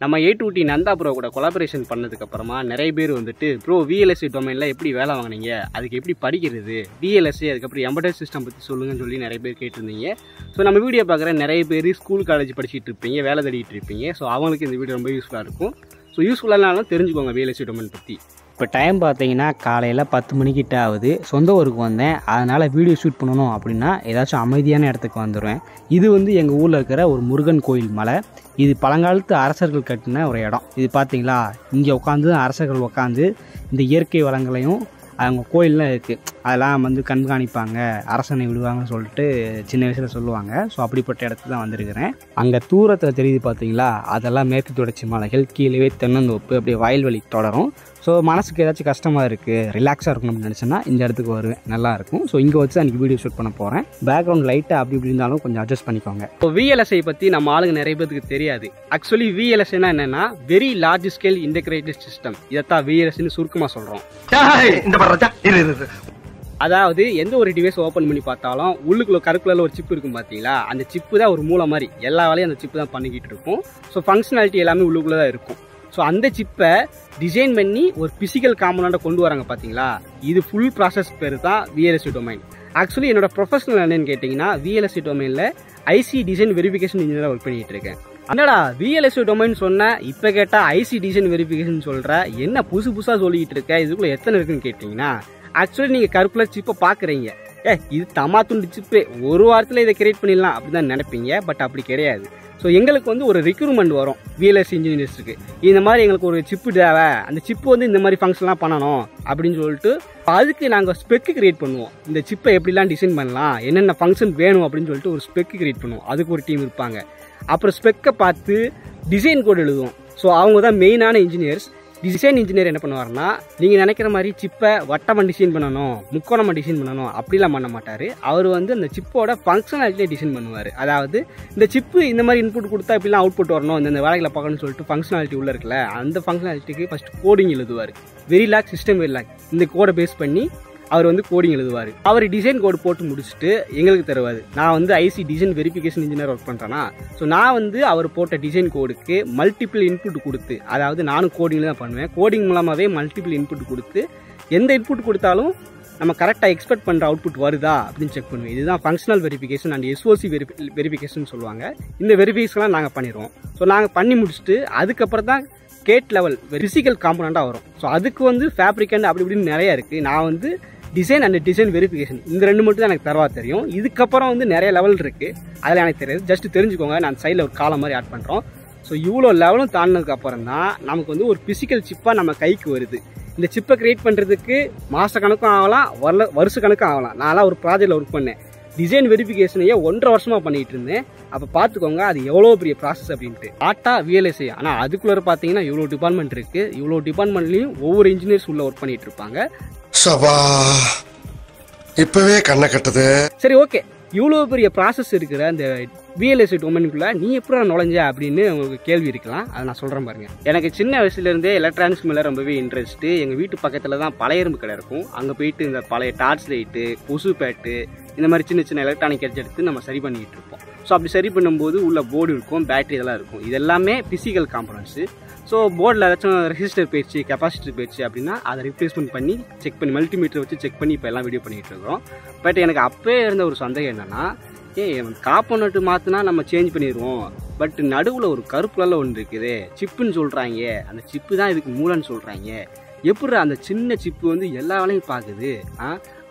நம்ம A2T Nanda bro கூட collaboration பண்ணதுக்கப்புறமா நிறைய பேர் வந்துட்டு ப்ரோ VLSI டொமைனில் எப்படி வேலை வாங்கினீங்க, அதுக்கு எப்படி படிக்கிறது, VLSI அதுக்கப்புறம் எம்பெடட் சிஸ்டம் பற்றி சொல்லுங்கன்னு சொல்லி நிறைய பேர் கேட்டிருந்தீங்க. ஸோ நம்ம வீடியோ பார்க்குற நிறைய பேர் ஸ்கூல் காலேஜ் படிச்சுட்டு இருப்பீங்க, வேலை தேடிட்டு இருப்பீங்க. ஸோ அவங்களுக்கு இந்த வீடியோ ரொம்ப யூஸ்ஃபுல்லாக இருக்கும். ஸோ யூஸ்ஃபுல்லானாலும் தெரிஞ்சுக்கோங்க VLSI டொமைன் பற்றி. இப்போ டைம் பார்த்தீங்கன்னா காலையில் 10 மணிக்கிட்ட ஆகுது. சொந்த ஊருக்கு வந்தேன், அதனால் வீடியோ ஷூட் பண்ணணும் அப்படின்னா ஏதாச்சும் அமைதியான இடத்துக்கு வந்துடுவேன். இது வந்து எங்கள் ஊரில் இருக்கிற ஒரு முருகன் கோயில் மலை. இது பழங்காலத்து அரசர்கள் கட்டின ஒரு இடம். இது பார்த்தீங்களா, இங்கே உட்காந்து அரசர்கள் உட்காந்து இந்த இயற்கை வளங்களையும் அவங்க கோயிலெலாம் இருக்குது, அதெல்லாம் வந்து கண்காணிப்பாங்க, அரசனை விடுவாங்கன்னு சொல்லிட்டு சின்ன வயசில் சொல்லுவாங்க. ஸோ அப்படிப்பட்ட இடத்துக்கு தான் வந்திருக்கிறேன். அங்கே தூரத்தில் தெரியுது பார்த்தீங்களா, அதெல்லாம் மேற்கு தொடர்ச்சி மலைகள், கீழே தென்னந்தோப்பு, அப்படியே வயல்வெளி தொடரும். ஸோ மனசுக்கு ஏதாச்சும் கஷ்டமாக இருக்குது, ரிலாக்ஸாக இருக்கணும்னு நினச்சேன்னா இந்த இடத்துக்கு வருவேன், நல்லாயிருக்கும். ஸோ இங்கே வச்சு அன்றைக்கி வீடியோ ஷூட் பண்ண போகிறேன். பேக்ரவுண்ட் லைட்டாக அப்படி இப்படி இருந்தாலும் கொஞ்சம் அட்ஜஸ்ட் பண்ணிக்கோங்க. இப்போ VLSI பற்றி நம்ம ஆளுங்க நிறைய பேருக்கு தெரியாது. ஆக்சுவலி VLSIனா என்னென்னா very large scale integrated system. இதைத்தான் VLSIன்னு சுருக்கமாக சொல்கிறோம். அதாவது எந்த ஒரு டிவைஸ் ஓப்பன் பண்ணி பார்த்தாலும் உள்ளுக்குள்ள கருக்குள்ள ஒரு சிப் இருக்கும் பார்த்தீங்களா, அந்த சிப்பு தான் ஒரு மூளை மாதிரி, எல்லா வேலையும் அந்த சிப்பு தான் பண்ணிக்கிட்டு இருக்கும். ஸோ ஃபங்க்ஷனாலிட்டி எல்லாமே உள்ளுக்குள்ளே தான் இருக்கும். ஸோ அந்த சிப்பை டிசைன் பண்ணி ஒரு பிசிக்கல் காம்பனண்ட்டை கொண்டு வராங்க பார்த்தீங்களா, இது ஃபுல் ப்ராசஸ் பேர் தான் VLSI டொமைன். ஆக்சுவலி என்னோட ப்ரொஃபஷனல் என்னன்னு கேட்டிங்கன்னா VLSI டொமைனில் IC டிசைன் வெரிஃபிகேஷன் இன்ஜினியராக ஒர்க் பண்ணிகிட்டு இருக்கேன். என்னடா VLSI டொமைன் சொன்ன, இப்போ கேட்டால் IC டிசைன் வெரிஃபிகேஷன் சொல்கிற, என்ன புதுசு புதுசாக சொல்லிக்கிட்டு இருக்க, இதுக்குள்ளே எத்தனை இருக்குன்னு கேட்டிங்கன்னா, ஆக்சுவலி நீங்கள் கருக்குலர் சிப்பை பார்க்குறீங்க, இது தமா துண்டு சிப்பு, ஒரு வாரத்தில் இதை கிரியேட் பண்ணிடலாம் அப்படி தான் நினைப்பீங்க. பட் அப்படி கிடையாது. ஸோ எங்களுக்கு வந்து ஒரு ரெக்ரூட்மெண்ட் வரும் VLSI இன்ஜினியர்ஸுக்கு, இந்த மாதிரி எங்களுக்கு ஒரு சிப்பு தேவை, அந்த சிப்பு வந்து இந்த மாதிரி ஃபங்க்ஷன்லாம் பண்ணணும் அப்படின்னு சொல்லிட்டு அதுக்கு நாங்கள் ஸ்பெக்கு கிரியேட் பண்ணுவோம். இந்த சிப்பை எப்படிலாம் டிசைன் பண்ணலாம், என்னென்ன ஃபங்க்ஷன் வேணும் அப்படின்னு சொல்லிட்டு ஒரு ஸ்பெக்கு கிரியேட் பண்ணுவோம். அதுக்கு ஒரு டீம் இருப்பாங்க. அப்புறம் ஸ்பெக்கை பார்த்து டிசைன் கோட் எழுதுவோம். ஸோ அவங்க தான் மெயினான இன்ஜினியர்ஸ். டிசைன் இன்ஜினியர் என்ன பண்ணுவார்னா, நீங்கள் நினைக்கிற மாதிரி சிப்பை வட்டமாக டிசைன் பண்ணணும், முக்கோணமாக டிசைன் பண்ணணும் அப்படிலாம் பண்ண மாட்டார். அவர் வந்து அந்த சிப்போட ஃபங்க்ஷனாலிட்டியை டிசைன் பண்ணுவார். அதாவது இந்த சிப்பு இந்த மாதிரி இன்புட் கொடுத்தா இப்படிலாம் அவுட்புட் வரணும், இந்த வேலைகளை பார்க்கணும்னு சொல்லிட்டு ஃபங்க்ஷனாலிட்டி உள்ள இருக்குல்ல, அந்த ஃபங்க்ஷனாலிட்டிக்கு ஃபஸ்ட் கோடிங் எழுதுவார். Verilog system Verilog, இந்த கோடை பேஸ் பண்ணி அவர் வந்து கோடிங் எழுதுவார். அவர் டிசைன் கோடு போட்டு முடிச்சுட்டு எங்களுக்கு தருவார். நான் வந்து IC design verification engineer work பண்ணுறேன்னா, ஸோ நான் வந்து அவர் போட்ட டிசைன் கோடுக்கு மல்டிபிள் இன்புட் கொடுத்து, அதாவது நானும் கோடிங்கில் தான் பண்ணுவேன், கோடிங் மூலமாகவே மல்டிபிள் இன்புட் கொடுத்து எந்த இன்புட் கொடுத்தாலும் நம்ம கரெக்டாக எக்ஸ்பெக்ட் பண்ணுற அவுட்புட் வருதா அப்படின்னு செக் பண்ணுவேன். இதுதான் functional verification and SOC verification சொல்லுவாங்க. இந்த வெரிஃபிகேஷன்லாம் நாங்கள் பண்ணிடுவோம். ஸோ நாங்கள் பண்ணி முடிச்சுட்டு அதுக்கப்புறம் தான் கேட் லெவல் பிசிக்கல் காம்பனண்ட்டாக வரும். ஸோ அதுக்கு வந்து ஃபேப்ரிகண்ட் அப்படி இப்படின்னு நிறையா இருக்குது. நான் வந்து டிசைன் அண்ட் டிசைன் வெரிஃபிகேஷன் இந்த ரெண்டு மட்டும் தான் எனக்கு தரவா தெரியும். இதுக்கப்புறம் வந்து நிறைய லெவல் இருக்குது, அதில் எனக்கு தெரியாது. ஜஸ்ட் தெரிஞ்சுக்கோங்க, நான் சைடில் ஒரு காலம் மாதிரி ஆட் பண்ணுறோம். ஸோ இவ்வளோ லெவலும் தாண்டினதுக்கு அப்புறம் தான் நமக்கு வந்து ஒரு பிசிக்கல் சிப்பாக நம்ம கைக்கு வருது. இந்த சிப்பை கிரியேட் பண்ணுறதுக்கு மாத கணக்கும் ஆகலாம், வருஷ கணக்கும் ஆகலாம். நான்லாம் ஒரு ப்ராஜெக்டில் ஒர்க் பண்ணேன், டிசைன் வெரிஃபிகேஷனையே 1.5 வருஷமாக பண்ணிகிட்டு இருந்தேன். அப்போ பார்த்துக்கோங்க அது எவ்வளோ பெரிய ப்ராசஸ் அப்படின்ட்டு. ஆட்டா VLSI, ஆனால் அதுக்குள்ளே பார்த்தீங்கன்னா இவ்வளோ டிபார்ட்மெண்ட் இருக்குது. இவ்வளோ டிபார்ட்மெண்ட்லேயும் ஒவ்வொரு இன்ஜினியர்ஸ் உள்ள ஒர்க் பண்ணிகிட்டு இருப்பாங்க. இப்பவே கண்ணை கட்டுது. சரி, ஓகே, இவ்வளோ பெரிய ப்ராசஸ் இருக்கிற அந்த VLSI டொமைனுக்குள்ளே நீ எப்படி நுழைஞ்ச அப்படின்னு உங்களுக்கு கேள்வி இருக்கலாம். அதை நான் சொல்கிறேன் பாருங்க. எனக்கு சின்ன வயசுலேருந்தே எலக்ட்ரானிக்ஸ் மேலே ரொம்பவே இன்ட்ரெஸ்ட்டு. எங்கள் வீட்டு பக்கத்தில் தான் பழைய இரும்பு கடை இருக்கும். அங்கே போயிட்டு இந்த பழைய டார்ச் லைட்டு, கொசு பேட்டு, இந்த மாதிரி சின்ன சின்ன எலக்ட்ரானிக் கேட்ஜெட் எடுத்து நம்ம சரி பண்ணிக்கிட்டு இருப்போம். ஸோ அப்படி சரி பண்ணும்போது உள்ள போர்டு இருக்கும், பேட்டரி இதெல்லாம் இருக்கும். இதெல்லாமே பிசிக்கல் காம்பனன்ட்ஸு. ஸோ போர்டில் ஏதாச்சும் ரெசிஸ்டர் போயிடுச்சு, கெப்பாசிட்டர் போயிடுச்சு அப்படின்னா அதை ரிப்ளேஸ்மெண்ட் பண்ணி செக் பண்ணி மல்டிமீட்டர் வச்சு செக் பண்ணி இப்போ எல்லாம் வீடியோ பண்ணிகிட்டு இருக்கிறோம். பட் எனக்கு அப்போயே இருந்த ஒரு சந்தேகம் என்னென்னா, காம்பனண்ட்டு மாற்றினா நம்ம சேஞ்ச் பண்ணிடுவோம், பட் நடுவில் ஒரு கருப்புல ஒன்று இருக்குது, சிப்புன்னு சொல்கிறாங்க, அந்த சிப்பு தான் இதுக்கு மூலன்னு சொல்கிறாங்க, எப்படி அந்த சின்ன சிப்பு வந்து எல்லா வேலையும் பார்க்குது?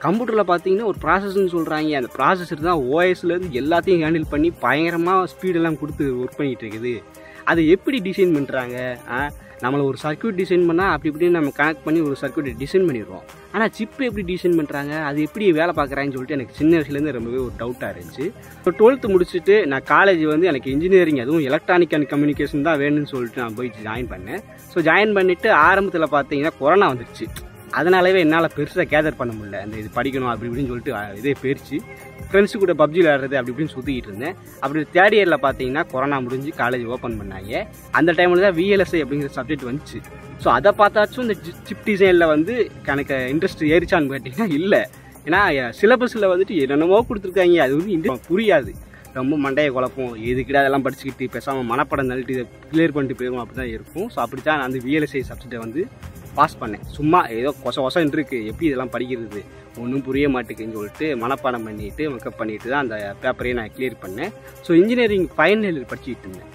கம்ப்யூட்டரில் பார்த்தீங்கன்னா ஒரு ப்ராசஸ்ன்னு சொல்கிறாங்க, அந்த ப்ராசஸர் தான் OSலேருந்து எல்லாத்தையும் ஹேண்டில் பண்ணி பயங்கரமாக ஸ்பீடெல்லாம் கொடுத்து ஒர்க் பண்ணிகிட்டு இருக்குது. அதை எப்படி டிசைன் பண்ணுறாங்க? நம்மளை ஒரு சர்க்யூட் டிசைன் பண்ணால் அப்படி இப்படின்னு நம்ம கனெக்ட் பண்ணி ஒரு சர்க்யூட்டை டிசைன் பண்ணிடுவோம். ஆனால் சிப்பு எப்படி டிசைன் பண்ணுறாங்க, அது எப்படி வேலை பார்க்குறாங்கன்னு சொல்லிட்டு எனக்கு சின்ன வயசுலேருந்து ரொம்பவே ஒரு டவுட்டாக இருந்துச்சு. ஸோ 12th முடிச்சுட்டு நான் காலேஜ் வந்து எனக்கு இன்ஜினியரிங், அதுவும் எலக்ட்ரானிக் அண்ட் கம்யூனிகேஷன் தான் வேணும்னு சொல்லிட்டு நான் போய் ஜாயின் பண்ணேன். ஸோ ஜாயின் பண்ணிவிட்டு ஆரம்பத்தில் பார்த்தீங்கன்னா கொரோனா வந்துடுச்சு. அதனாலவே என்னால் பெருசாக கேதர் பண்ண முடியல. அந்த இது படிக்கணும் அப்படி இப்படின்னு சொல்லிட்டு இதே போயிடுச்சு. ஃப்ரெண்ட்ஸு கூட PUBG விளையாடுறது அப்படி இப்படின்னு சுற்றிக்கிட்டு இருந்தேன். அப்படி 3rd இயரில் பார்த்தீங்கன்னா கொரோனா முடிஞ்சு காலேஜ் ஓப்பன் பண்ணாங்க. அந்த டைமில் தான் VLSI அப்படிங்கிற சப்ஜெக்ட் வந்துச்சு. ஸோ அதை பார்த்தாச்சும் இந்த சிப் டிசைனில் வந்து எனக்கு இன்ட்ரெஸ்ட் ஏறிச்சான்னு கேட்டிங்கன்னா இல்லை. ஏன்னா சிலபஸில் வந்துட்டு என்னென்னமோ கொடுத்துருக்காங்க, அது வந்து புரியாது. ரொம்ப மண்டையை குழப்பம், எதுக்கிட்ட அதெல்லாம் படிச்சுக்கிட்டு பேசாமல் மனப்படம் தள்ளிட்டு இதை கிளியர் பண்ணிட்டு போயிடும் அப்படி தான் இருக்கும். ஸோ அப்படி தான் நான் அந்த VLSI சப்ஜெக்டை வந்து பாஸ் பண்ணேன். சும்மா ஏதோ கொசம் இருக்குது, எப்படி இதெல்லாம் படிக்கிறது ஒன்றும் புரிய மாட்டேங்குன்னு சொல்லிட்டு மனப்பாடம் பண்ணிவிட்டு மேக்கப் பண்ணிட்டு தான் அந்த பேப்பரையே நான் கிளியர் பண்ணேன். ஸோ இன்ஜினியரிங் ஃபைனல் இயர் படிச்சுக்கிட்டு இருந்தேன்.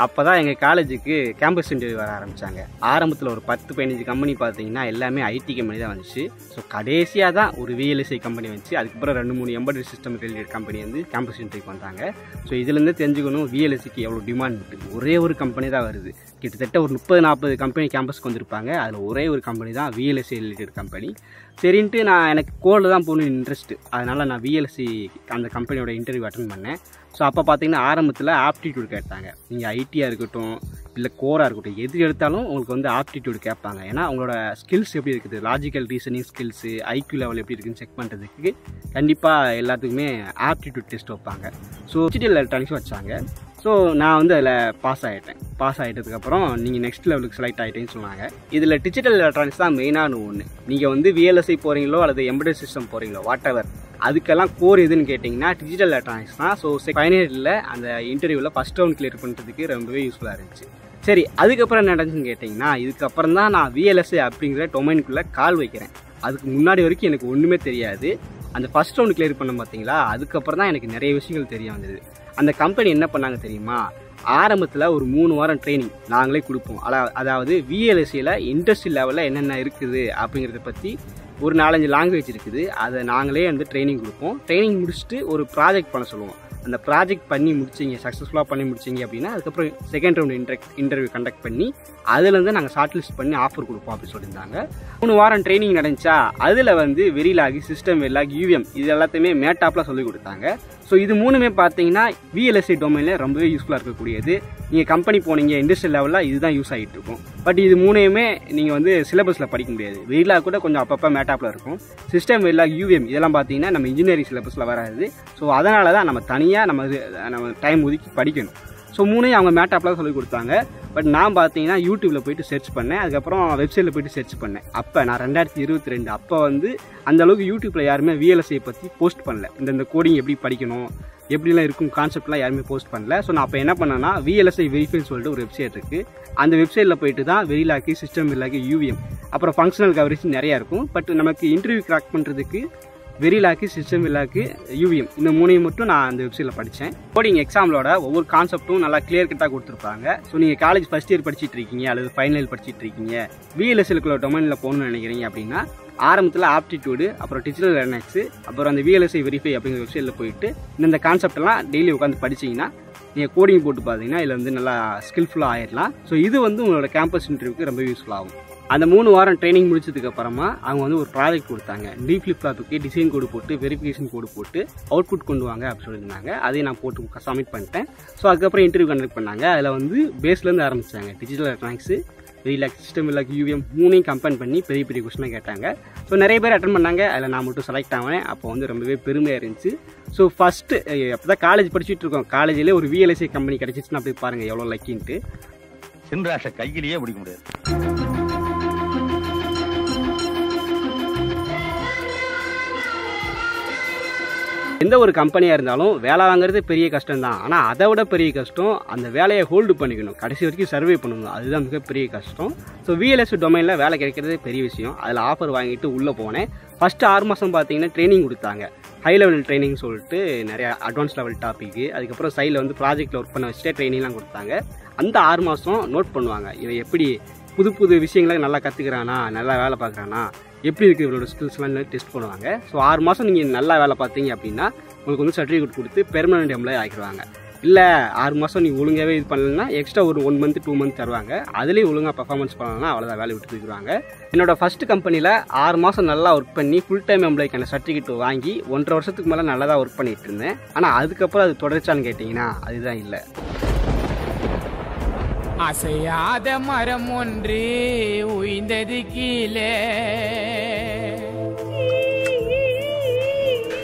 அப்போ தான் எங்கள் காலேஜுக்கு கேம்பஸ் இன்டர்வியூ வர ஆரம்பித்தாங்க. ஆரம்பத்தில் ஒரு 10-15 கம்பெனி பார்த்தீங்கன்னா எல்லாமே ஐடி கம்பெனி தான் வந்துச்சு. ஸோ கடைசியாக தான் ஒரு VLSI கம்பெனி வந்துச்சு. அதுக்கப்புறம் 2-3 எம்பெடட் சிஸ்டம் ரிலேட்டட் கம்பெனி வந்து கேம்பஸ் இன்டர்வியூக்கு வந்தாங்க. ஸோ இதுலேருந்து தெரிஞ்சுக்கணும் VLSIக்கு எவ்வளோ டிமாண்ட் இருக்குது. ஒரே ஒரு கம்பெனி தான் வருது. கிட்டத்தட்ட ஒரு 30-40 கம்பெனி கேம்பஸ்க்கு வந்திருப்பாங்க. அதில் ஒரே ஒரு கம்பெனி தான் VLSI ரிலேட்டட் கம்பெனி. சரின்ட்டு நான் எனக்கு கோடில் தான் போகணும் இன்ட்ரெஸ்ட்டு. அதனால் நான் VLSI அந்த கம்பெனியோட இன்டர்வியூ அட்டன் பண்ணேன். ஸோ அப்போ பார்த்தீங்கன்னா ஆரம்பத்தில் ஆப்டிடியூட் கேட்டாங்க. நீங்கள் ஐடியாக இருக்கட்டும் இல்லை கோராக இருக்கட்டும் எது எடுத்தாலும் உங்களுக்கு வந்து ஆப்டிடியூட் கேட்பாங்க. ஏன்னா உங்களோட ஸ்கில்ஸ் எப்படி இருக்குது, logical reasoning skills, IQ level எப்படி இருக்குதுன்னு செக் பண்ணுறதுக்கு கண்டிப்பாக எல்லாத்துக்குமே ஆப்டிடியூட் டெஸ்ட் வைப்பாங்க. ஸோ டிஜிட்டல் எலக்ட்ரானிக்ஸ் வச்சாங்க. ஸோ நான் வந்து அதில் பாஸ் ஆகிட்டேன். பாஸ் ஆகிட்டதுக்கப்புறம் நீங்கள் நெக்ஸ்ட் லெவலுக்கு செலக்ட் ஆகிட்டேன்னு சொன்னாங்க. இதில் டிஜிட்டல் எலக்ட்ரானிக்ஸ் தான் மெயினான ஒன்று. நீங்கள் வந்து VLSI போகிறீங்களோ அல்லது எம்பெடட் சிஸ்டம் போகிறீங்களோ வாட் எவர், அதுக்கெல்லாம் கோர் எதுன்னு கேட்டிங்கன்னா டிஜிட்டல் எலக்ட்ரானிக்ஸ் தான். ஸோ ஃபைனல் இயரில் அந்த இன்டர்வியூவில் ஃபஸ்ட் ரவுண்ட் கிளியர் பண்ணுறதுக்கு ரொம்பவே யூஸ்ஃபுல்லாக இருந்துச்சு. சரி, அதுக்கப்புறம் என்ன நடந்துச்சுன்னு கேட்டிங்கன்னா, இதுக்கப்புறம் தான் நான் VLSI அப்படிங்கிற டொமைனுக்குள்ளே கால் வைக்கிறேன். அதுக்கு முன்னாடி வரைக்கும் எனக்கு ஒன்றுமே தெரியாது. அந்த ஃபஸ்ட் ரவுண்ட் கிளியர் பண்ண பார்த்தீங்களா, அதுக்கப்புறம் தான் எனக்கு நிறைய விஷயங்கள் தெரிய வந்தது. அந்த கம்பெனி என்ன பண்ணாங்க தெரியுமா, ஆரம்பத்தில் ஒரு 3 வாரம் ட்ரைனிங் நாங்களே கொடுப்போம். அதாவது VLSIயில் இண்டஸ்ட்ரி லெவலில் என்னென்ன இருக்குது அப்படிங்கிறத பற்றி ஒரு 4-5 லாங்குவேஜ் இருக்குது. அதை நாங்களே வந்து ட்ரைனிங் கொடுப்போம். ட்ரைனிங் முடிச்சுட்டு ஒரு ப்ராஜெக்ட் பண்ண சொல்லுவோம். அந்த ப்ராஜெக்ட் பண்ணி முடிச்சிங்க, சக்ஸஸ்ஃபுல்லாக பண்ணி முடிச்சிங்க அப்படின்னா அதுக்கப்புறம் செகண்ட் ரவுண்ட் இன்டர்வியூ கண்டக்ட் பண்ணி அதுலேருந்து நாங்கள் ஷார்ட் லிஸ்ட் பண்ணி ஆஃபர் கொடுப்போம் அப்படின்னு சொல்லியிருந்தாங்க. 3 வாரம் ட்ரைனிங் நடந்துச்சா, அதில் வந்து வெரிலாகி, சிஸ்டம் வெரிலாகி, UVM இது எல்லாத்தையுமே மேட்டாப்பில் சொல்லிக் கொடுத்தாங்க. ஸோ இது 3மே பார்த்தீங்கன்னா VLSI டொமைனில் ரொம்பவே யூஸ்ஃபுல்லாக இருக்கக்கூடியது. நீங்கள் கம்பெனி போனீங்க இண்டஸ்ட்ரியல் லெவலில் இதுதான் யூஸ் ஆகிட்டு இருக்கும். பட் இது 3மே நீங்கள் வந்து சிலபஸில் படிக்க முடியாது. வெரிலாக கூட கொஞ்சம் அப்பப்போ மேட்டாப்பில் இருக்கும். சிஸ்டம் வெரிலாகி, UVM இதெல்லாம் பார்த்தீங்கன்னா நம்ம இன்ஜினியரிங் சிலபஸில் வராது. ஸோ அதனால தான் நம்ம தனியாக நம்ம டைம் ஒதுக்கி படிக்கணும். ஸோ 3 அவங்க மேட்டாப்பில் சொல்லிக் கொடுத்தாங்க. பட் நான் பார்த்தீங்கன்னா யூடியூப்பில் போய்ட்டு சர்ச் பண்ணேன். அதுக்கப்புறம் வெப்சைட்டில் போய்ட்டு சர்ச் பண்ணேன். அப்போ நான் 2022 அப்போ வந்து அந்தளவுக்கு யூடியூப்பில் யாருமே VLSI பற்றி போஸ்ட் பண்ணல. இந்த கோடிங் எப்படி படிக்கணும், எப்படிலாம் இருக்கும் கான்செப்ட்லாம் யாருமே போஸ்ட் பண்ணல. ஸோ நான் அப்போ என்ன பண்ணேன்னா VLSI வெரிஃபைன்னு சொல்லிட்டு ஒரு வெப்சைட் இருக்குது. அந்த வெப்சைட்டில் போய்ட்டு தான் வெரிலாகி, சிஸ்டம் வெரிலாகி, UVM அப்புறம் ஃபங்க்ஷனல் கவரேஜ் நிறையா இருக்கும். பட் நமக்கு இன்டர்வியூ கிராக் பண்ணுறதுக்கு வெரிலாகி, சிஸ்டம் வெரிலாகி, UVM இந்த 3ஐயும் மட்டும் நான் அந்த வெப்சைட்டில் படித்தேன். கோடிங் எக்ஸாமோட ஒவ்வொரு கான்செப்ட்டும் நல்லா கிளியர் கட்டாக கொடுத்துருப்பாங்க. ஸோ நீங்கள் காலேஜ் ஃபஸ்ட் இயர் படிச்சுட்டு இருக்கீங்க அல்லது ஃபைனல் இயர் படிச்சுட்டு இருக்கீங்க, VLSIக்குள்ள டொமைனில் போகணும்னு நினைக்கிறீங்க அப்படின்னா ஆரம்பத்தில் ஆப்டிடியூடு, அப்புறம் டிஜிட்டல் எலக்ட்ரானிக்ஸ், அப்புறம் அந்த VLSI வெரிஃபை அப்படிங்கிற வெப்சைட்டில் போயிட்டு இந்த கான்செப்டெல்லாம் டெய்லி உட்காந்து படிச்சிங்கன்னா நீங்கள் கோடிங் போட்டு பார்த்தீங்கன்னா இதில் வந்து நல்லா ஸ்கில்ஃபுல்லாக ஆயிடலாம். ஸோ இது வந்து உங்களோட கேம்பஸ் இன்டர்வியூக்கு ரொம்ப யூஸ்ஃபுல் ஆகும். அந்த 3 வாரம் ட்ரைனிங் முடிச்சதுக்கு அப்புறமா அவங்க வந்து ஒரு ப்ராஜெக்ட் கொடுத்தாங்க. டீப் ஃபிளிப் ஃப்ளாப்புக்கு டிசைன் கோடு போட்டு வெரிஃபிகேஷன் கோடு போட்டு அவுட்புட் கொண்டு வாங்க அப்படின்னு சொல்லியிருந்தாங்க. அதையும் நான் போட்டு சப்மிட் பண்ணிட்டேன். ஸோ அதுக்கப்புறம் இன்டர்வியூ கண்டக்ட் பண்ணாங்க. அதில் வந்து பேஸ்லேருந்து ஆரம்பித்தாங்க. Digital electronics, Verilog, system Verilog, UVM 3ஐயும் கம்பேர் பண்ணி பெரிய பெரிய கொஸ்டினாக கேட்டாங்க. ஸோ நிறைய பேர் அட்டன் பண்ணாங்க. அதில் நான் மட்டும் செலக்ட் ஆனேன். அப்போ வந்து ரொம்பவே பெருமையாக இருந்துச்சு. ஸோ ஃபஸ்ட்டு அப்போ தான் காலேஜ் படிச்சுட்டு இருக்கோம். காலேஜிலே ஒரு VLSI கம்பெனி கிடச்சிச்சுன்னா போய் பாருங்கள் எவ்வளோ லக்கின்ட்டு. சின்ராஷ கையிலேயே பிடிக்க முடியாது. எந்த ஒரு கம்பெனியாக இருந்தாலும் வேலை வாங்குறது பெரிய கஷ்டம் தான். ஆனால் அதை விட பெரிய கஷ்டம் அந்த வேலையை ஹோல்டு பண்ணிக்கணும், கடைசி வரைக்கும் சர்வே பண்ணணும். அதுதான் மிகப்பெரிய கஷ்டம். ஸோ VLSI டொமைனில் வேலை கிடைக்கிறதே பெரிய விஷயம். அதில் ஆஃபர் வாங்கிட்டு உள்ளே போனேன். ஃபஸ்ட்டு 6 மாதம் பார்த்தீங்கன்னா ட்ரைனிங் கொடுத்தாங்க. ஹை லெவல் ட்ரைனிங் சொல்லிட்டு நிறையா அட்வான்ஸ் லெவல் டாப்பிக்கு. அதுக்கப்புறம் சைடில் வந்து ப்ராஜெக்டில் ஒர்க் பண்ண வச்சுட்டே ட்ரைனிங்லாம் கொடுத்தாங்க. அந்த 6 மாதம் நோட் பண்ணுவாங்க. இவன் எப்படி புது புது விஷயங்களை நல்லா கற்றுக்கிறானா, நல்லா வேலை பார்க்குறானா, எப்படி இருக்குது இவரோட ஸ்கில்ஸ்லாம் டெஸ்ட் பண்ணுவாங்க. ஸோ 6 மாதம் நீங்கள் நல்லா வேலை பார்த்தீங்க அப்படின்னா உங்களுக்கு வந்து சர்டிஃபிகேட் கொடுத்து பெர்மனன்ட் எம்ப்ளாயி ஆக்கிடுவாங்க. இல்லை 6 மாதம் நீ ஒழுங்காகவே இது பண்ணலன்னா எக்ஸ்ட்ரா ஒரு 1 மந்த் 2 மந்த் தருவாங்க. அதுலேயும் ஒழுங்காக பர்ஃபார்மன்ஸ் பண்ணலன்னா அவ்வளோதான், வேலை விட்டு தூக்கிடுவாங்க. என்னோடய ஃபஸ்ட்டு கம்பெனியில் 6 மாதம் நல்லா ஒர்க் பண்ணி ஃபுல் டைம் எம்ப்ளாய்க்கான சர்டிஃபிகேட் வாங்கி 1.5 வருஷத்துக்கு மேலே நல்லா தான் ஒர்க் பண்ணிகிட்டு இருந்தேன். ஆனால் அதுக்கப்புறம் அது தொடர்ச்சான்னு கேட்டிங்கன்னா அதுதான் இல்லை. அசையாத மரம் ஒன்று உய்ந்தது கீழே.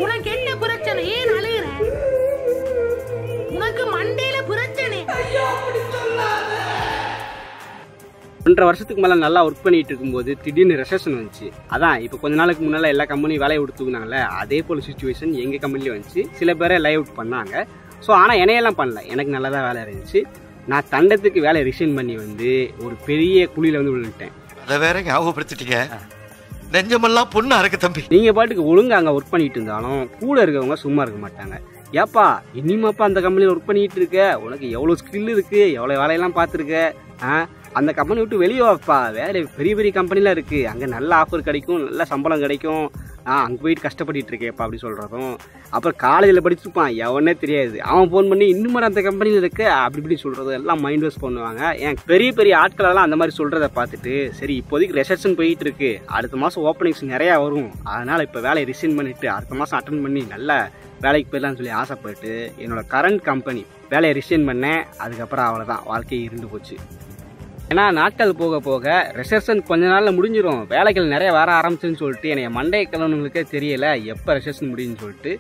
உனக்கு என்ன பிரச்சனை? ஏன் அழுகிற? உனக்கு மண்டையில பிரச்சனை. 1.5 வருஷத்துக்கு மேலே நல்லா ஒர்க் பண்ணிட்டு இருக்கும்போது திடீர்னு ரெசெஷன் வந்துச்சு. அதான் இப்போ கொஞ்ச நாளுக்கு முன்னால் எல்லா கம்பெனியும் வேலையை விட்டு தூக்குனாங்களே, அதே போல் சுச்சுவேஷன் எங்கள் கம்பெனிலேயும் வந்துச்சு. சில பேரை லைவ் அவுட் பண்ணாங்க. ஸோ ஆனால் என்னையெல்லாம் பண்ணல, எனக்கு நல்லா தான் வேலை இருந்துச்சு. நான் தண்டத்துக்கு வேலையை ரிசைன் பண்ணி வந்து ஒரு பெரிய குழியில் வந்து விழுந்துட்டேன். அதை வேற ஞாபகப்படுத்திட்டீங்க, நெஞ்சமெல்லாம் பொண்ணு அறக்கு தம்பி. நீங்கள் பாட்டுக்கு ஒழுங்காக அங்கே ஒர்க் பண்ணிட்டு இருந்தாலும் கூட இருக்கவங்க சும்மா இருக்க மாட்டாங்க. ஏப்பா இனிமாப்பா அந்த கம்பெனியில் ஒர்க் பண்ணிட்டு இருக்க, உனக்கு எவ்வளோ ஸ்கில் இருக்குது, எவ்வளோ வேலையெல்லாம் பார்த்துருக்க, அந்த கம்பெனி விட்டு வெளியே வாப்பா, வேலை பெரிய பெரிய கம்பெனிலாம் இருக்குது, அங்கே நல்ல ஆஃபர் கிடைக்கும், நல்ல சம்பளம் கிடைக்கும், அங்கே போயிட்டு கஷ்டப்பட்டு இருக்கேப்பா அப்படி சொல்கிறதும். அப்புறம் காலேஜில் படிச்சுருப்பான், எவனே தெரியாது, அவன் ஃபோன் பண்ணி இன்னும் அந்த கம்பெனியில் இருக்க அப்படி இப்படி சொல்கிறது எல்லாம் மைண்ட் வாஷ் பண்ணுவாங்க. ஏன் பெரிய பெரிய ஆட்களெல்லாம் அந்த மாதிரி சொல்கிறத பார்த்துட்டு சரி இப்போதைக்கு ரெசெஷன் போயிட்டு இருக்கு, அடுத்த மாதம் ஓப்பனிங்ஸ் நிறையா வரும், அதனால் இப்போ வேலையை ரிசைன் பண்ணிவிட்டு அடுத்த மாதம் அட்டன் பண்ணி நல்ல வேலைக்கு போயிடலான்னு சொல்லி ஆசைப்பட்டு என்னோடய கரண்ட் கம்பெனி வேலையை ரிசைன் பண்ணேன். அதுக்கப்புறம் அவ்வளோதான், வாழ்க்கையை இருந்து போச்சு. ஏன்னா நாட்கள் போக போக ரெசெஷன் கொஞ்ச நாளில் முடிஞ்சிடும், வேலைகள் நிறைய வர ஆரம்பிச்சுன்னு சொல்லிட்டு என்னை மண்டே கிழவனுங்களுக்கே தெரியல எப்போ ரெசெஷன் முடியும்னு சொல்லிட்டு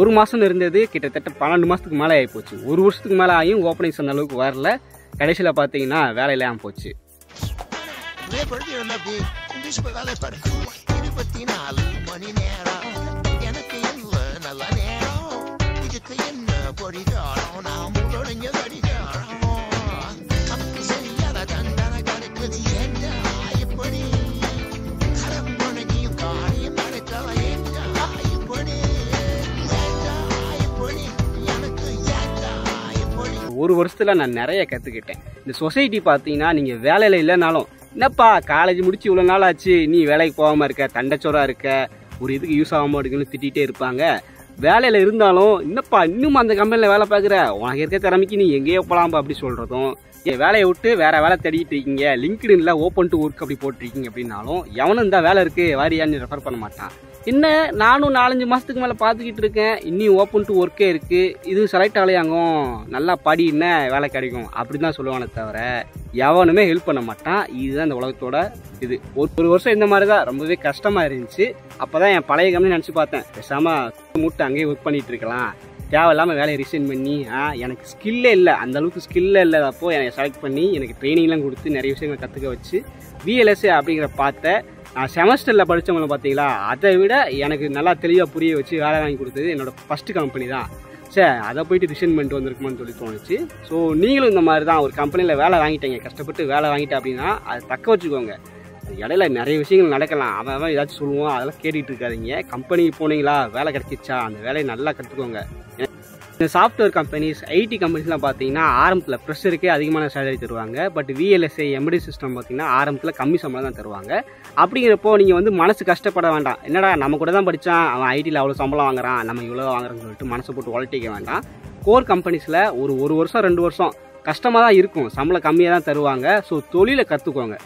1 மாதம் இருந்தது கிட்டத்தட்ட 12 மாதத்துக்கு மேலே ஆகிப்போச்சு. 1 வருஷத்துக்கு மேலே ஆகியும் ஓப்பனிங்ஸ் அந்த அளவுக்கு வரல. கடைசியில் பார்த்தீங்கன்னா வேலையிலாம் போச்சு. ஒரு வருஷத்தில் நான் நிறைய கற்றுக்கிட்டேன். இந்த சொசைட்டி பார்த்தீங்கன்னா நீங்கள் வேலையில் இல்லைனாலும் என்னப்பா காலேஜ் முடிச்சு இவ்வளோ நாள் ஆச்சு நீ வேலைக்கு போகாமல் இருக்க, தண்டச்சோராக இருக்க, ஒரு இதுக்கு யூஸ் ஆகாமல் இருக்குன்னு திட்டிகிட்டே இருப்பாங்க. வேலையில் இருந்தாலும் என்னப்பா இன்னும் அந்த கம்பெனியில் வேலை பார்க்குற, உனக்கு இருக்க திறமைக்கு நீ எங்கேயோ போகலாம்பா அப்படி சொல்கிறதும். வேலையை விட்டு வேறு வேலை தேடிட்டு இருக்கீங்க, லிங்க்டின்ல ஓப்பன் டு ஒர்க் அப்படி போட்டிருக்கீங்க அப்படின்னாலும் எவனும் இந்த வேலை இருக்குது வாரியான்னு ரெஃபர் பண்ண மாட்டான். என்ன நானும் 4-5 மாதத்துக்கு மேலே பார்த்துக்கிட்டு இருக்கேன், இன்னும் ஓப்பன் டு ஒர்க்கே இருக்குது, இது செலக்ட் ஆகலையாங்கும், நல்லா படி என்ன வேலை கிடைக்கும் அப்படி தான் சொல்லுவானே தவிர எவனுமே ஹெல்ப் பண்ண மாட்டான். இதுதான் இந்த உலகத்தோட இது. ஒரு வருஷம் இந்த மாதிரி தான் ரொம்பவே கஷ்டமாக இருந்துச்சு. அப்போ தான் என் பழைய கம்பெனி நினச்சி பார்த்தேன், பேசாமல் மூட்டை அங்கேயே ஒர்க் பண்ணிகிட்டு இருக்கலாம், தேவையில்லாமல் வேலையை ரிசைன் பண்ணி எனக்கு ஸ்கில்லே இல்லை, அந்தளவுக்கு ஸ்கில்லே இல்லை. அப்போது என்னை செலக்ட் பண்ணி எனக்கு ட்ரைனிங்லாம் கொடுத்து நிறைய விஷயங்களை கற்றுக்க வச்சு VLSA அப்படிங்கிற பார்த்த நான் செமஸ்டரில் படித்தவங்களை பார்த்தீங்களா, அதை விட எனக்கு நல்லா தெளிவாக புரிய வச்சு வேலை வாங்கி கொடுத்தது என்னோடய ஃபஸ்ட்டு கம்பெனி தான். சரி அதை போயிட்டு ரிசைன் பண்ணிட்டு வந்திருக்குமான்னு சொல்லி தோணுச்சு. ஸோ நீங்களும் இந்த மாதிரி தான் ஒரு கம்பெனியில் வேலை வாங்கிட்டீங்க, கஷ்டப்பட்டு வேலை வாங்கிட்டேன் அப்படின்னா அதை தக்க வச்சுக்கோங்க. இடையில நிறைய விஷயங்கள் நடக்கலாம், அவன் ஏதாச்சும் சொல்லுவான், அதெல்லாம் கேட்டுட்டு இருக்காதிங்க. கம்பெனிக்கு போனீங்களா, வேலை கிடைச்சிச்சா, அந்த வேலையை நல்லா கற்றுக்கோங்க. இந்த சாஃப்ட்வேர் கம்பெனிஸ் ஐடி கம்பெனிஸ்லாம் பார்த்தீங்கன்னா ஆரம்பத்தில் ப்ரெஷருக்கே அதிகமான சேலரி தருவாங்க. பட் VLSA எம்டி சிஸ்டம் பார்த்தீங்கன்னா ஆரம்பத்தில் கம்மி சம்பளம் தான் தருவாங்க. அப்படிங்கிறப்போ நீங்கள் வந்து மனசு கஷ்டப்பட வேண்டாம், என்னடா நம்ம கூட தான் படித்தான், அவன் ஐடியில் அவ்வளோ சம்பளம் வாங்குறான், நம்ம இவ்வளோ வாங்குறோன்னு சொல்லிட்டு மனசை போட்டு உழட்டிக்க வேண்டாம். கோர் கம்பெனிஸில் ஒரு வருஷம் 2 வருஷம் கஷ்டமாக தான் இருக்கும், சம்பளம் கம்மியாக தான் தருவாங்க. ஸோ தொழிலை கற்றுக்கோங்க,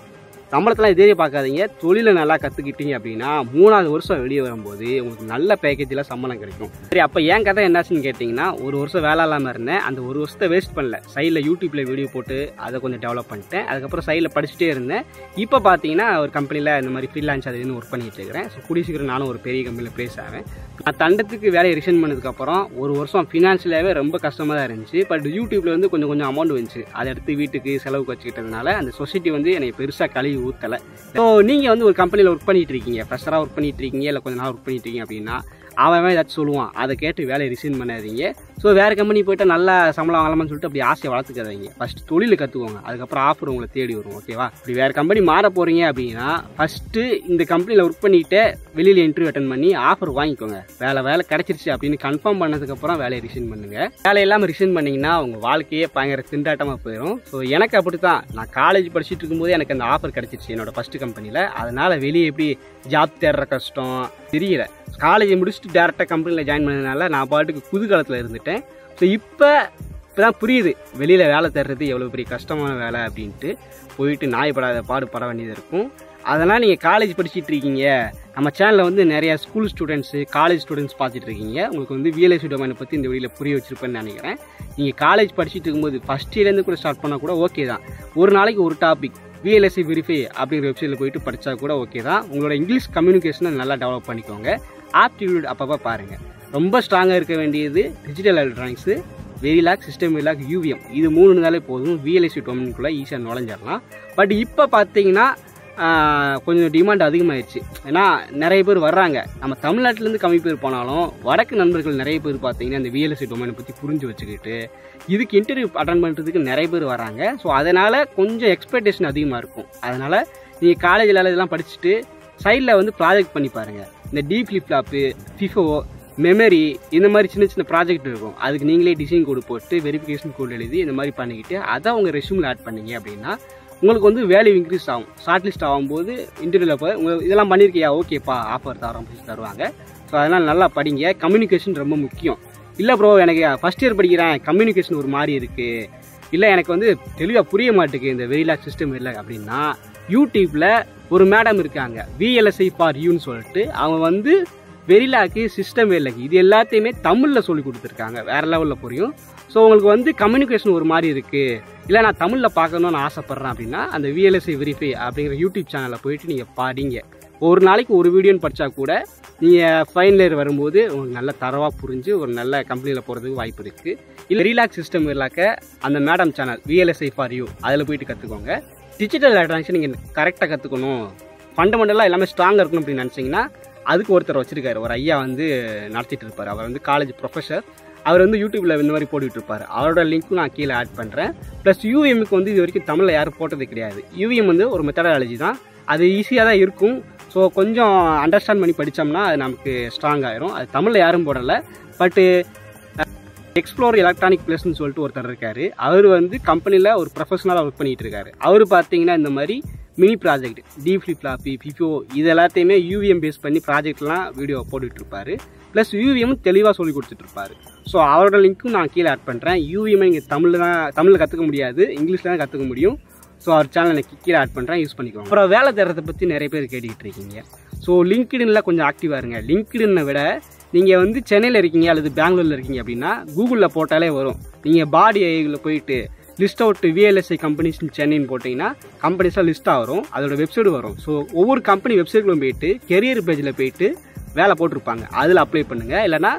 சம்பளத்தெல்லாம் இதே பார்க்காதீங்க. தொழிலை நல்லா கற்றுக்கிட்டீங்க அப்படின்னா 3ஆவது வருஷம் வெளியே வரும்போது உங்களுக்கு நல்ல பேக்கேஜில் சம்பளம் கிடைக்கும். சரி அப்போ என் கதை என்னாச்சுன்னு கேட்டிங்கன்னா, 1 வருஷம் வேலை இல்லாமல் இருந்தேன். அந்த 1 வருஷத்தை வேஸ்ட் பண்ணல, சைடில் யூடியூப்பில் வீடியோ போட்டு அதை கொஞ்சம் டெவலப் பண்ணிட்டேன். அதுக்கப்புறம் சைடில் படிச்சுட்டே இருந்தேன். இப்போ பார்த்தீங்கன்னா ஒரு கம்பெனியில் இந்த மாதிரி ஃப்ரீலான்ஸ் அதுன்னு ஒர்க் பண்ணிட்டு இருக்கிறேன். ஸோ கூடிய சீக்கிரம் நானும் ஒரு பெரிய கம்பெனியில் ப்ளேஸ் ஆவேன். நான் தண்டத்துக்கு வேலையை ரிசைன் பண்ணதுக்கப்புறம் 1 வருஷம் ஃபினான்ஷியலாகவே ரொம்ப கஷ்டமாக தான் இருந்துச்சு. பட் யூடியூப்பில் வந்து கொஞ்சம் அமௌண்ட் வந்துச்சு, அதை எடுத்து வீட்டுக்கு செலவுக்கு வச்சுக்கிட்டதுனால அந்த சொசைட்டி வந்து என்னை பெருசாக கழுவி ஊற்றலை. ஸோ நீங்கள் வந்து ஒரு கம்பெனியில் ஒர்க் பண்ணிட்டு இருக்கீங்க, ஃப்ரெஷராக ஒர்க் பண்ணிட்டு இருக்கீங்க, இல்லை கொஞ்ச நாள் ஒர்க் பண்ணிட்டு இருக்கீங்க அப்படின்னா அவன் ஏதாச்சும் சொல்லுவான், அதை கேட்டு வேலையை ரிசைன் பண்ணாதீங்க. ஸோ வேறு கம்பெனி போய்ட்டு நல்லா சம்பளம் வாங்கலாம்னு சொல்லிட்டு அப்படி ஆசையை வளர்த்துக்காதீங்க. ஃபஸ்ட்டு தொழில் கற்றுக்கோங்க, அதுக்கப்புறம் ஆஃபர் உங்களை தேடி வரும். ஓகேவா? இப்படி வேறு கம்பெனி மாற போகிறீங்க அப்படின்னா ஃபஸ்ட்டு இந்த கம்பெனியில் ஒர்க் பண்ணிவிட்டு வெளியில் இன்டர்வியூ அட்டன் பண்ணி ஆஃபர் வாங்கிக்கோங்க. வேலை கிடச்சிருச்சு அப்படின்னு கன்ஃபார்ம் பண்ணதுக்கப்புறம் வேலையை ரிசைன் பண்ணுங்கள். வேலை இல்லாமல் ரிசைன் பண்ணிங்கன்னா உங்கள் வாழ்க்கையே பயங்கர திண்டாட்டமாக போயிடும். ஸோ எனக்கு அப்படி தான், நான் காலேஜ் படிச்சுட்டு இருக்கும்போது எனக்கு அந்த ஆஃபர் கிடச்சிருச்சு என்னோடய ஃபஸ்ட்டு கம்பெனியில். அதனால் வெளியே எப்படி ஜாப் தேடுற கஷ்டம் தெரியல. காலேஜ் முடிச்சுட்டு டேரெக்டாக கம்பெனியில் ஜாயின் பண்ணதுனால நான் பாட்டுக்கு குதூகலத்தில் இருந்துட்டேன். ஸோ இப்போ தான் புரியுது வெளியில் வேலை தேடுறது எவ்வளோ பெரிய கஷ்டமான வேலை அப்படின்ட்டு. போயிட்டு நாய்படாத பாடுபட வேண்டியது இருக்கும். அதெல்லாம் நீங்கள் காலேஜ் படிச்சுட்டு இருக்கீங்க, நம்ம சேனலில் வந்து நிறைய ஸ்கூல் ஸ்டூடெண்ட்ஸு காலேஜ் ஸ்டூடெண்ட்ஸ் பார்த்துட்டு இருக்கீங்க. உங்களுக்கு வந்து VLSA டொமைனை பற்றி இந்த வீடியோவில் புரிய வச்சுருப்பேன்னு நினைக்கிறேன். நீங்கள் காலேஜ் படிச்சுட்டு இருக்கும்போது ஃபஸ்ட் இயர்லேருந்து கூட ஸ்டார்ட் பண்ணால் கூட ஓகே தான். ஒரு நாளைக்கு ஒரு டாபிக் VLSA வெரிஃபை அப்படிங்கிற வெப்சைட்டில் போயிட்டு படித்தா கூட ஓகே தான். உங்களோட இங்கிலீஷ் கம்யூனிகேஷனை நல்லா டெவலப் பண்ணிக்கோங்க. ஆப்டிடியூட் அப்பப்போ பாருங்கள். ரொம்ப ஸ்ட்ராங்காக இருக்க வேண்டியது digital electronics, Verilog, system Verilog, UVM இது 3 இருந்தாலே போதும் VLSI டொமைனுக்குள்ளே ஈஸியாக நுழைஞ்சிடலாம். பட் இப்போ பார்த்தீங்கன்னா கொஞ்சம் டிமாண்ட் அதிகமாகிடுச்சு. ஏன்னா நிறைய பேர் வர்றாங்க. நம்ம தமிழ்நாட்டிலேருந்து கம்மி பேர் போனாலும் வடக்கு நண்பர்கள் நிறைய பேர் பார்த்தீங்கன்னா இந்த VLSI டொமைனை பற்றி புரிஞ்சு வச்சுக்கிட்டு இதுக்கு இன்டர்வியூ அட்டன் பண்ணுறதுக்கு நிறைய பேர் வராங்க. ஸோ அதனால் கொஞ்சம் எக்ஸ்பெக்டேஷன் அதிகமாக இருக்கும். அதனால் நீங்கள் காலேஜில் இதெல்லாம் படிச்சுட்டு சைடில் வந்து ப்ராஜெக்ட் பண்ணி பாருங்கள். இந்த D flip flop, FIFO, memory இந்த மாதிரி சின்ன சின்ன ப்ராஜெக்ட் இருக்கும். அதுக்கு நீங்களே டிசைன் கோடு போட்டு வெரிஃபிகேஷன் கோடு எழுதி இந்த மாதிரி பண்ணிக்கிட்டு அதை உங்கள் ரெஸ்யூமில் ஆட் பண்ணீங்க அப்படின்னா உங்களுக்கு வந்து வேல்யூ இன்க்ரீஸ் ஆகும். ஷார்ட் லிஸ்ட் ஆகும்போது இன்டர்வியூவில் போய் உங்களுக்கு இதெல்லாம் பண்ணியிருக்கியா, ஓகேப்பா ஆஃபர் தருவாங்க. ஸோ அதனால் நல்லா படிங்க. கம்யூனிகேஷன் ரொம்ப முக்கியம். இல்லை ப்ரோ எனக்கு ஃபஸ்ட் இயர் படிக்கிறேன், கம்யூனிகேஷன் ஒரு மாதிரி இருக்குது, இல்லை எனக்கு வந்து தெளிவாக புரிய மாட்டேங்குது இந்த வெரிலாக் சிஸ்டம் வெரிலாக் அப்படின்னா யூடியூப்பில் ஒரு மேடம் இருக்காங்க VLSI ஃபார் யூன்னு சொல்லிட்டு. அவங்க வந்து வெரிலாக்கு, சிஸ்டம் வெரிலாக் இது எல்லாத்தையுமே தமிழில் சொல்லி கொடுத்துருக்காங்க. வேறு லெவலில் புரியும். ஸோ உங்களுக்கு வந்து கம்யூனிகேஷன் ஒரு மாதிரி இருக்குது, இல்லை நான் தமிழில் பார்க்கணுன்னு ஆசைப்பட்றேன் அப்படின்னா அந்த VLSI வெரிஃபை அப்படிங்கிற யூடியூப் சேனலில் போயிட்டு நீங்கள் படிங்க. ஒரு நாளைக்கு ஒரு வீடியோன்னு படித்தா கூட நீங்கள் ஃபைனல் இயர் வரும்போது உங்களுக்கு நல்ல தரவாக புரிஞ்சு ஒரு நல்ல கம்பெனியில் போகிறதுக்கு வாய்ப்பு இருக்குது. இல்லை வெரிலாக் சிஸ்டம் வெரிலாக்க அந்த madam channel VLSI for you அதில் போயிட்டு கற்றுக்கோங்க. டிஜிட்டல் எலக்ட்ரானிக்ஸ் நீங்கள் கரெக்டாக கற்றுக்கணும், ஃபண்டமெண்டலாக எல்லாமே ஸ்ட்ராங்காக இருக்கணும் அப்படின்னு நினச்சிங்கன்னா அதுக்கு ஒருத்தர் வச்சுருக்காரு. ஒரு ஐயா வந்து நடத்திட்டு இருப்பார். அவர் வந்து காலேஜ் ப்ரொஃபஸர். அவர் வந்து யூடியூப்பில் இந்த மாதிரி போட்டுக்கிட்டு இருப்பார். அவரோட லிங்க்கும் நான் கீழே ஆட் பண்ணுறேன். ப்ளஸ் யூவிஎம்க்கு வந்து இது வரைக்கும் தமிழில் யாரும் போட்டது கிடையாது. யூவிஎம் வந்து ஒரு மெத்தடாலஜி தான், அது ஈஸியாக தான் இருக்கும். ஸோ கொஞ்சம் அண்டர்ஸ்டாண்ட் பண்ணி படித்தோம்னா அது நமக்கு ஸ்ட்ராங் ஆயிரும். அது தமிழில் யாரும் போடலை. பட்டு எக்ஸ்ப்ளோர் எலக்ட்ரானிக் ப்ளஸ்ன்னு சொல்லிட்டு ஒருத்தர் இருக்கார். அவர் வந்து கம்பெனியில் ஒரு ப்ரொஃபஷனலாக ஒர்க் பண்ணிகிட்டு இருக்காரு. அவர் பார்த்தீங்கன்னா இந்த மாதிரி mini project D flip floppy, FIFO இது எல்லாத்தையுமே யூவிஎம் பேஸ் பண்ணி ப்ராஜெக்ட்லாம் வீடியோ போட்டுட்ருப்பார். ப்ளஸ் யூவிஎம் தெளிவாக சொல்லி கொடுத்துட்ருப்பாரு. ஸோ அவரோட லிங்க்கும் நான் கீழே ஆட் பண்ணுறேன். யூவிஎம் இங்கே தமிழில் கற்றுக்க முடியாது, இங்கிலீஷில் தான் கற்றுக்க முடியும். ஸோ அவர் சேனல் எனக்கு கீழே ஆட் பண்ணுறேன், யூஸ் பண்ணிக்கோங்க. அப்புறம் வேலை தேடுறதை பற்றி நிறைய பேர் கேட்டுக்கிட்டு இருக்கீங்க. ஸோ லிங்க்டின்ல கொஞ்சம் ஆக்டிவாக இருங்க. லிங்க்டின்னை விட நீங்கள் வந்து சென்னையில் இருக்கீங்க அல்லது பெங்களூரில் இருக்கீங்க அப்படின்னா கூகுளில் போட்டாலே வரும். நீங்கள் பாடி ஐயில் போயிட்டு லிஸ்ட் அவுட் VLSI கம்பெனிஸ் சென்னைன்னு போட்டிங்கன்னா கம்பெனிஸாக லிஸ்ட்டாக வரும், அதோட வெப்சைட் வரும். ஸோ ஒவ்வொரு கம்பெனி வெப்சைட்களும் போயிட்டு கெரியர் பேஜில் போயிட்டு வேலை போட்டிருப்பாங்க, அதில் அப்ளை பண்ணுங்கள். இல்லைனா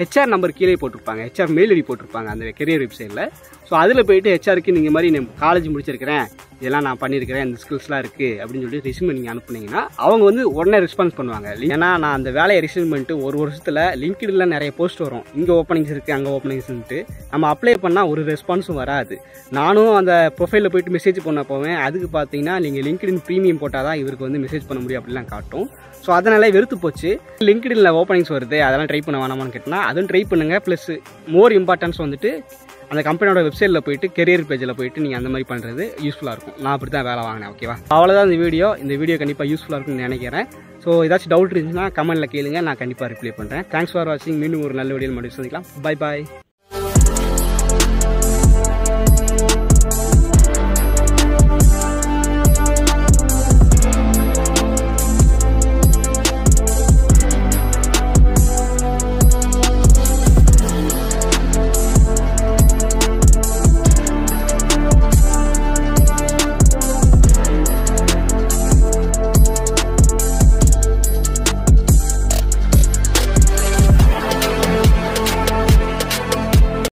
HR நம்பர் கீழே போட்டிருப்பாங்க, HR மெயில் ஐடி போட்டிருப்பாங்க அந்த கெரியர் வெப்சைட்டில். ஸோ அதில் போயிட்டு HRக்கு நீங்கள் மாதிரி நான் காலேஜ் முடிச்சிருக்கிறேன், இதெல்லாம் நான் பண்ணியிருக்கிறேன், இந்த ஸ்கில்ஸ்லாம் இருக்குது அப்படின்னு சொல்லிட்டு ரெஸ்யூம் நீங்கள் அனுப்புனீங்கன்னா அவங்க வந்து உடனே ரெஸ்பான்ஸ் பண்ணுவாங்க. ஏன்னா நான் அந்த வேலையை ரெஸ்யூம் பண்ணிட்டு ஒரு வருஷத்தில் லிங்க்டின்ல நிறைய போஸ்ட் வரும், இங்கே ஓப்பனிங்ஸ் இருக்குது அங்கே ஓப்பனிங்ஸ்ன்ட்டு நம்ம அப்ளை பண்ணால் ஒரு ரெஸ்பான்ஸும் வராது. நானும் அந்த ப்ரொஃபைலில் போயிட்டு மெசேஜ் பண்ண போவேன். அதுக்கு பார்த்தீங்கன்னா நீங்கள் லிங்க்டின் ப்ரீமியம் போட்டால் தான் இவருக்கு வந்து மெசேஜ் பண்ண முடியும் அப்படிலாம் காட்டும். ஸோ அதனால வெறுத்து போச்சு. லிங்க்டின்ல ஓப்பனிங்ஸ் வருது, அதெல்லாம் ட்ரை பண்ண வேணாமான்னு கேட்டால் அதுவும் ட்ரை பண்ணுங்கள். ப்ளஸ் மோர் இம்பார்ட்டன்ஸ் வந்துட்டு அந்த கம்பெனியோட வெப்சைட்டில் போயிட்டு கெரியர் பேஜில் போயிட்டு நீங்கள் அந்த மாதிரி பண்ணுறது யூஸ்ஃபுல்லாக இருக்கும். நான் அப்படி தான் வேலை வாங்கினேன். ஓகேவா, அவ்வளோதான் இந்த வீடியோ கண்டிப்பாக யூஸ்ஃபுல்லாக இருக்கும்னு நினைக்கிறேன். ஸோ ஏதாச்சும் டவுட் இருந்துச்சுன்னா கமெண்ட்டில் கேளுங்க, நான் கண்டிப்பாக ரிப்ளை பண்ணுறேன். தேங்க்ஸ் ஃபார் வாட்சிங். மீண்டும் ஒரு நல்ல வீடியோ மட்டும் சந்திக்கலாம். Bye bye.